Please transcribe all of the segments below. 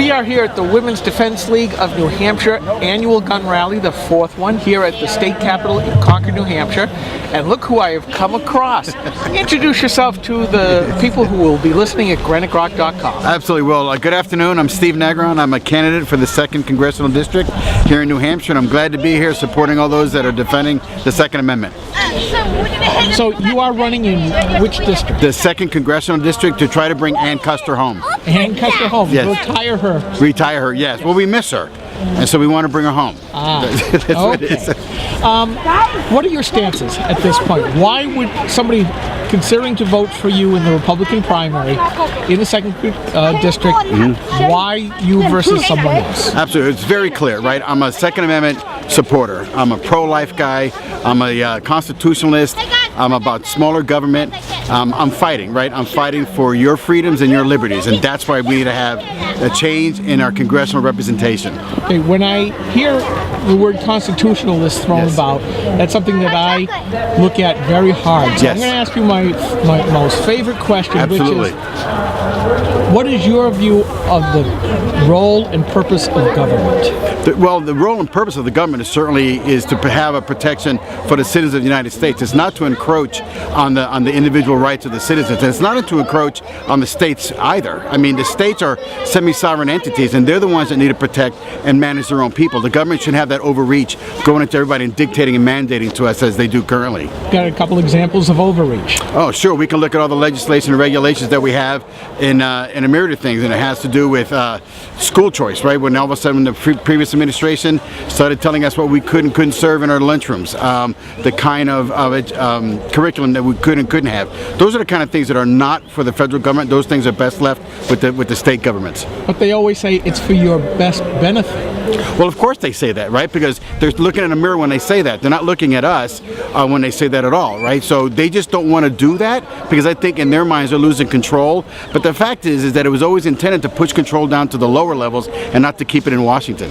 We are here at the Women's Defense League of New Hampshire annual gun rally, the fourth one, here at the state capitol in Concord, New Hampshire. And look who I have come across. Introduce yourself to the people who will be listening at GraniteGrock.com. Absolutely. Well, good afternoon. I'm Steve Negron. I'm a candidate for the 2nd Congressional District here in New Hampshire, and I'm glad to be here supporting all those that are defending the Second Amendment. So you are running in which district? The 2nd Congressional District, to try to bring Ann Custer home. Ann Custer home? Yes. Retire her? Retire her, yes. Well, we miss her, and so we want to bring her home. That's okay. What it is. What are your stances at this point? Why would somebody considering to vote for you in the Republican primary in the 2nd District, why you versus someone else? Absolutely. It's very clear, right? I'm a Second Amendment supporter. I'm a pro-life guy. I'm a constitutionalist. I'm about smaller government. I'm fighting, right? I'm fighting for your freedoms and your liberties, and that's why we need to have a change in our congressional representation. Okay, when I hear the word constitutionalist thrown about, that's something that I look at very hard. So I'm going to ask you my most favorite question, Absolutely. which is, what is your view of the role and purpose of government? Well, the role and purpose of the government is to have a protection for the citizens of the United States. It's not to encroach on the individual rights of the citizens, and it's not to encroach on the states either. I mean, the states are semi-sovereign entities, and they're the ones that need to protect and manage their own people. The government shouldn't have that overreach going into everybody and dictating and mandating to us as they do currently. Got a couple examples of overreach. Oh, sure. We can look at all the legislation and regulations that we have in a myriad of things, and it has to do with school choice, right? When all of a sudden the previous administration started telling us what we could and couldn't serve in our lunchrooms, the kind of curriculum that we could and couldn't have. Those are the kind of things that are not for the federal government. Those things are best left with the state governments. But they always say it's for your best benefit. Well, of course they say that, right? Because they're looking in a mirror when they say that. They're not looking at us when they say that at all, right? So they just don't want to do that because I think in their minds they're losing control. But the fact is that it was always intended to push control down to the lower levels and not to keep it in Washington.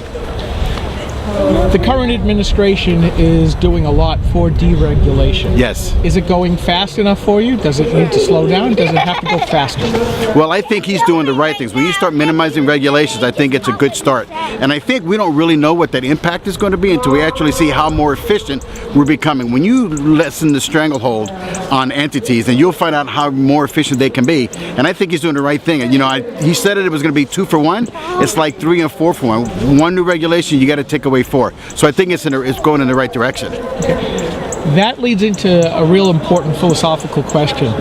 The current administration is doing a lot for deregulation. Yes. Is it going fast enough for you? Does it need to slow down? Does it have to go faster? Well, I think he's doing the right things. When you start minimizing regulations, I think it's a good start. And I think we don't really know what that impact is going to be until we actually see how more efficient we're becoming. When you lessen the stranglehold on entities, then you'll find out how more efficient they can be. And I think he's doing the right thing. And, you know, he said it was going to be 2 for 1. It's like 3 and 4 for 1. One new regulation, you got to take away 4. So I think it's going in the right direction. That leads into a real important philosophical question.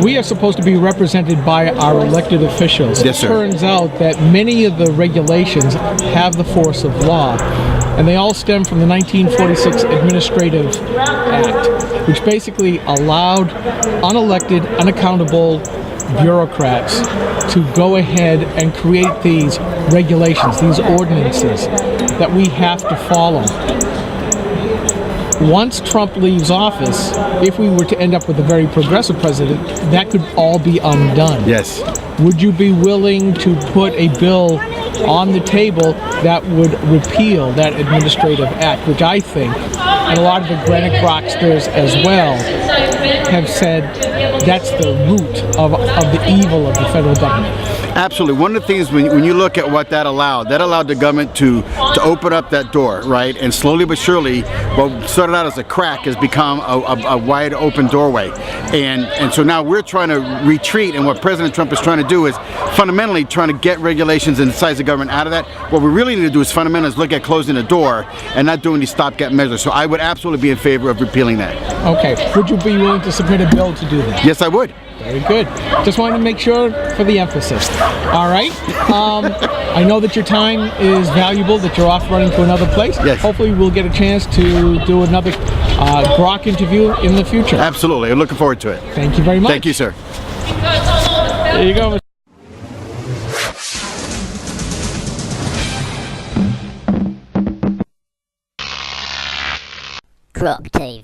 We are supposed to be represented by our elected officials. Yes, sir. It turns out that many of the regulations have the force of law, and they all stem from the 1946 Administrative Act, which basically allowed unelected, unaccountable bureaucrats to go ahead and create these regulations, these ordinances that we have to follow. Once Trump leaves office, if we were to end up with a very progressive president, that could all be undone. Yes. Would you be willing to put a bill on the table that would repeal that administrative act, which I think, and a lot of the Granite Grocksters as well, have said that's the root of the evil of the federal government? Absolutely. One of the things when you look at what that allowed the government to open up that door, right? And slowly but surely, what started out as a crack has become a wide open doorway. And so now we're trying to retreat, and what President Trump is trying to do is fundamentally trying to get regulations and the size of government out of that. What we really need to do is fundamentally look at closing the door and not doing these stopgap measures. So I would absolutely be in favor of repealing that. Okay. Would you be willing to submit a bill to do that? Yes, I would. Very good. Just wanted to make sure for the emphasis. All right. I know that your time is valuable, that you're off running to another place. Yes. Hopefully we'll get a chance to do another Grock interview in the future. Absolutely. I'm looking forward to it. Thank you very much. Thank you, sir. There you go. Grock tape.